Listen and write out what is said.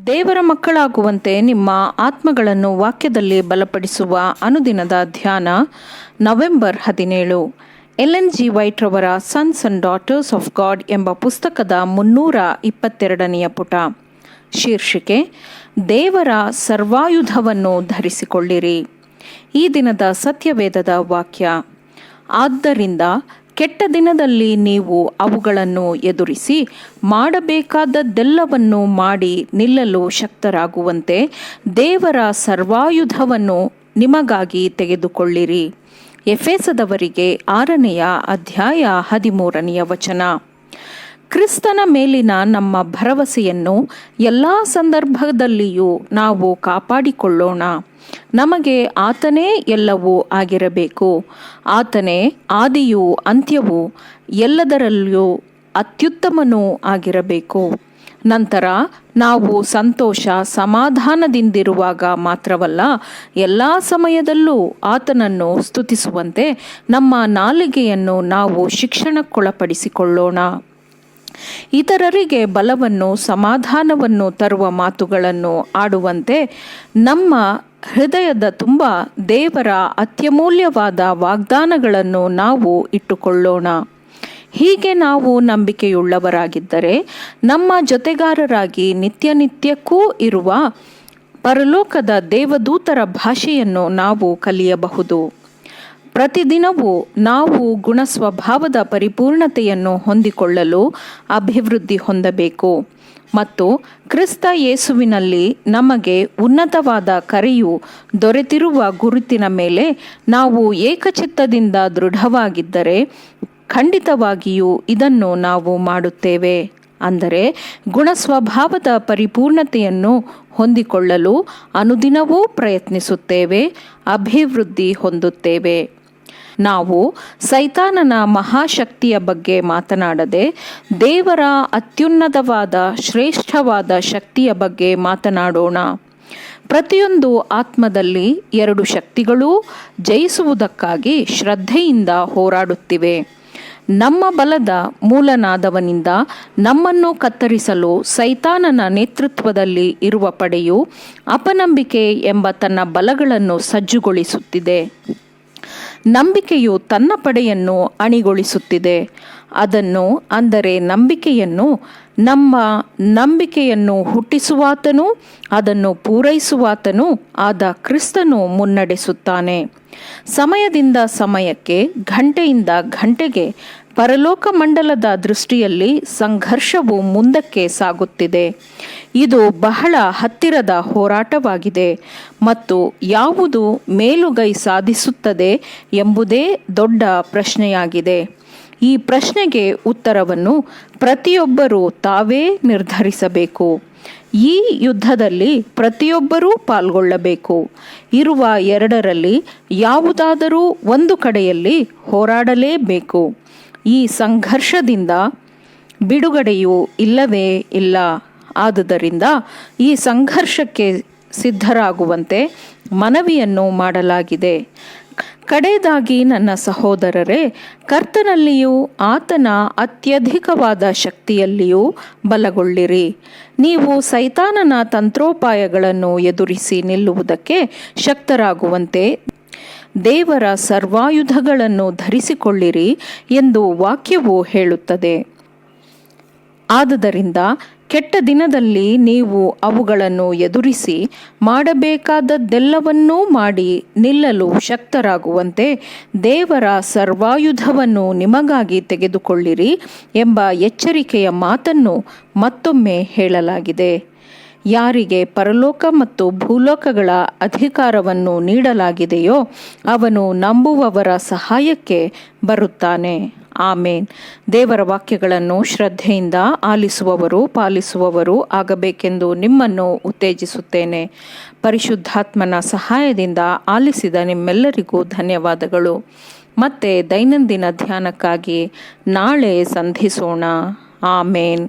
ದೇವರ ಮಕ್ಕಳಾಗುವಂತೆ ನಿಮ್ಮ ಆತ್ಮಗಳನ್ನು ವಾಕ್ಯದಲ್ಲಿ ಬಲಪಡಿಸುವ ಅನುದಿನದ ಧ್ಯಾನ ನವೆಂಬರ್ 17. ಎಲೆನ್ ಜಿ ವೈಟ್ ರವರ sons and daughters of god ಎಂಬ ಪುಸ್ತಕದ 322ನೆಯ ಪುಟ. ಶೀರ್ಷಿಕೆ: ದೇವರ ಸರ್ವಾಯುಧವನ್ನು ಧರಿಸಿಕೊಳ್ಳಿರಿ. ಈ ದಿನದ ಸತ್ಯವೇದದ ವಾಕ್ಯ: ಆದ್ದರಿಂದ ಕೆಟ್ಟ ದಿನದಲ್ಲಿ ನೀವು ಅವುಗಳನ್ನು ಎದುರಿಸಿ ಮಾಡಬೇಕಾದದ್ದೆಲ್ಲವನ್ನು ಮಾಡಿ ನಿಲ್ಲಲು ಶಕ್ತರಾಗುವಂತೆ ದೇವರ ಸರ್ವಾಯುಧವನ್ನು ನಿಮಗಾಗಿ ತೆಗೆದುಕೊಳ್ಳಿರಿ. ಎಫೆಸದವರಿಗೆ 6ನೆಯ ಅಧ್ಯಾಯ 13ನೆಯ ವಚನ. ಕ್ರಿಸ್ತನ ಮೇಲಿನ ನಮ್ಮ ಭರವಸೆಯನ್ನು ಎಲ್ಲ ಸಂದರ್ಭದಲ್ಲಿಯೂ ನಾವು ಕಾಪಾಡಿಕೊಳ್ಳೋಣ. ನಮಗೆ ಆತನೇ ಎಲ್ಲವೂ ಆಗಿರಬೇಕು. ಆತನೇ ಆದಿಯೂ ಅಂತ್ಯವೂ ಎಲ್ಲದರಲ್ಲಿಯೂ ಅತ್ಯುತ್ತಮನೂ ಆಗಿರಬೇಕು. ನಂತರ ನಾವು ಸಂತೋಷ ಸಮಾಧಾನದಿಂದಿರುವಾಗ ಮಾತ್ರವಲ್ಲ, ಎಲ್ಲ ಸಮಯದಲ್ಲೂ ಆತನನ್ನು ಸ್ತುತಿಸುವಂತೆ ನಮ್ಮ ನಾಲಿಗೆಯನ್ನು ನಾವು ಶಿಕ್ಷಣಕ್ಕೊಳಪಡಿಸಿಕೊಳ್ಳೋಣ. ಇತರರಿಗೆ ಬಲವನ್ನು ಸಮಾಧಾನವನ್ನು ತರುವ ಮಾತುಗಳನ್ನು ಆಡುವಂತೆ ನಮ್ಮ ಹೃದಯದ ತುಂಬ ದೇವರ ಅತ್ಯಮೂಲ್ಯವಾದ ವಾಗ್ದಾನಗಳನ್ನು ನಾವು ಇಟ್ಟುಕೊಳ್ಳೋಣ. ಹೀಗೆ ನಾವು ನಂಬಿಕೆಯುಳ್ಳವರಾಗಿದ್ದರೆ ನಮ್ಮ ಜೊತೆಗಾರರಾಗಿ ನಿತ್ಯಕ್ಕೂ ಇರುವ ಪರಲೋಕದ ದೇವದೂತರ ಭಾಷೆಯನ್ನು ನಾವು ಕಲಿಯಬಹುದು. ಪ್ರತಿದಿನವೂ ನಾವು ಗುಣಸ್ವಭಾವದ ಪರಿಪೂರ್ಣತೆಯನ್ನು ಹೊಂದಿಕೊಳ್ಳಲು ಅಭಿವೃದ್ಧಿ ಹೊಂದಬೇಕು ಮತ್ತು ಕ್ರಿಸ್ತ ಯೇಸುವಿನಲ್ಲಿ ನಮಗೆ ಉನ್ನತವಾದ ಕರೆಯು ದೊರೆತಿರುವ ಗುರುತಿನ ಮೇಲೆ ನಾವು ಏಕಚಿತ್ತದಿಂದ ದೃಢವಾಗಿದ್ದರೆ ಖಂಡಿತವಾಗಿಯೂ ಇದನ್ನು ನಾವು ಮಾಡುತ್ತೇವೆ. ಅಂದರೆ ಗುಣಸ್ವಭಾವದ ಪರಿಪೂರ್ಣತೆಯನ್ನು ಹೊಂದಿಕೊಳ್ಳಲು ಅನುದಿನವೂ ಪ್ರಯತ್ನಿಸುತ್ತೇವೆ, ಅಭಿವೃದ್ಧಿ ಹೊಂದುತ್ತೇವೆ. ನಾವು ಸೈತಾನನ ಮಹಾಶಕ್ತಿಯ ಬಗ್ಗೆ ಮಾತನಾಡದೆ ದೇವರ ಅತ್ಯುನ್ನತವಾದ ಶ್ರೇಷ್ಠವಾದ ಶಕ್ತಿಯ ಬಗ್ಗೆ ಮಾತನಾಡೋಣ. ಪ್ರತಿಯೊಂದು ಆತ್ಮದಲ್ಲಿ 2 ಶಕ್ತಿಗಳೂ ಜಯಿಸುವುದಕ್ಕಾಗಿ ಶ್ರದ್ಧೆಯಿಂದ ಹೋರಾಡುತ್ತಿವೆ. ನಮ್ಮ ಬಲದ ಮೂಲನಾದವನಿಂದ ನಮ್ಮನ್ನು ಕತ್ತರಿಸಲು ಸೈತಾನನ ನೇತೃತ್ವದಲ್ಲಿ ಇರುವ ಪಡೆಯು ಅಪನಂಬಿಕೆ ಎಂಬ ತನ್ನ ಬಲಗಳನ್ನು ಸಜ್ಜುಗೊಳಿಸುತ್ತಿದೆ. ನಂಬಿಕೆಯು ತನ್ನ ಪಡೆಯನ್ನು ಅಣಿಗೊಳಿಸುತ್ತಿದೆ. ಅದನ್ನು, ಅಂದರೆ ನಂಬಿಕೆಯನ್ನು, ನಮ್ಮ ನಂಬಿಕೆಯನ್ನು ಹುಟ್ಟಿಸುವಾತನೂ ಅದನ್ನು ಪೂರೈಸುವಾತನೂ ಆದ ಕ್ರಿಸ್ತನು ಮುನ್ನಡೆಸುತ್ತಾನೆ. ಸಮಯದಿಂದ ಸಮಯಕ್ಕೆ, ಗಂಟೆಯಿಂದ ಗಂಟೆಗೆ ಪರಲೋಕ ಮಂಡಲದ ದೃಷ್ಟಿಯಲ್ಲಿ ಸಂಘರ್ಷವು ಮುಂದಕ್ಕೆ ಸಾಗುತ್ತಿದೆ. ಇದು ಬಹಳ ಹತ್ತಿರದ ಹೋರಾಟವಾಗಿದೆ ಮತ್ತು ಯಾವುದು ಮೇಲುಗೈ ಸಾಧಿಸುತ್ತದೆ ಎಂಬುದೇ ದೊಡ್ಡ ಪ್ರಶ್ನೆಯಾಗಿದೆ. ಈ ಪ್ರಶ್ನೆಗೆ ಉತ್ತರವನ್ನು ಪ್ರತಿಯೊಬ್ಬರೂ ತಾವೇ ನಿರ್ಧರಿಸಬೇಕು. ಈ ಯುದ್ಧದಲ್ಲಿ ಪ್ರತಿಯೊಬ್ಬರೂ ಪಾಲ್ಗೊಳ್ಳಬೇಕು. ಇರುವ 2ರಲ್ಲಿ ಯಾವುದಾದರೂ ಒಂದು ಕಡೆಯಲ್ಲಿ ಹೋರಾಡಲೇಬೇಕು. ಈ ಸಂಘರ್ಷದಿಂದ ಬಿಡುಗಡೆಯೂ ಇಲ್ಲವೇ ಇಲ್ಲ. ಆದುದರಿಂದ ಈ ಸಂಘರ್ಷಕ್ಕೆ ಸಿದ್ಧರಾಗುವಂತೆ ಮನವಿಯನ್ನು ಮಾಡಲಾಗಿದೆ. ಕಡೆಯದಾಗಿ ನನ್ನ ಸಹೋದರರೇ, ಕರ್ತನಲ್ಲಿಯೂ ಆತನ ಅತ್ಯಧಿಕವಾದ ಶಕ್ತಿಯಲ್ಲಿಯೂ ಬಲಗೊಳ್ಳಿರಿ. ನೀವು ಸೈತಾನನ ತಂತ್ರೋಪಾಯಗಳನ್ನು ಎದುರಿಸಿ ನಿಲ್ಲುವುದಕ್ಕೆ ಶಕ್ತರಾಗುವಂತೆ ದೇವರ ಸರ್ವಾಯುಧಗಳನ್ನು ಧರಿಸಿಕೊಳ್ಳಿರಿ ಎಂದು ವಾಕ್ಯವು ಹೇಳುತ್ತದೆ. ಆದುದರಿಂದ ಕೆಟ್ಟ ದಿನದಲ್ಲಿ ನೀವು ಅವುಗಳನ್ನು ಎದುರಿಸಿ ಮಾಡಬೇಕಾದದ್ದೆಲ್ಲವನ್ನೂ ಮಾಡಿ ನಿಲ್ಲಲು ಶಕ್ತರಾಗುವಂತೆ ದೇವರ ಸರ್ವಾಯುಧವನ್ನು ನಿಮಗಾಗಿ ತೆಗೆದುಕೊಳ್ಳಿರಿ ಎಂಬ ಎಚ್ಚರಿಕೆಯ ಮಾತನ್ನು ಮತ್ತೊಮ್ಮೆ ಹೇಳಲಾಗಿದೆ. ಯಾರಿಗೆ ಪರಲೋಕ ಮತ್ತು ಭೂಲೋಕಗಳ ಅಧಿಕಾರವನ್ನು ನೀಡಲಾಗಿದೆಯೋ ಅವನು ನಂಬುವವರ ಸಹಾಯಕ್ಕೆ ಬರುತ್ತಾನೆ. ಆಮೇನ್. ದೇವರ ವಾಕ್ಯಗಳನ್ನು ಶ್ರದ್ಧೆಯಿಂದ ಆಲಿಸುವವರು ಪಾಲಿಸುವವರು ಆಗಬೇಕೆಂದು ನಿಮ್ಮನ್ನು ಉತ್ತೇಜಿಸುತ್ತೇನೆ. ಪರಿಶುದ್ಧಾತ್ಮನ ಸಹಾಯದಿಂದ ಆಲಿಸಿದ ನಿಮ್ಮೆಲ್ಲರಿಗೂ ಧನ್ಯವಾದಗಳು. ಮತ್ತೆ ದೈನಂದಿನ ಧ್ಯಾನಕ್ಕಾಗಿ ನಾಳೆ ಸಂಧಿಸೋಣ. ಆಮೇನ್.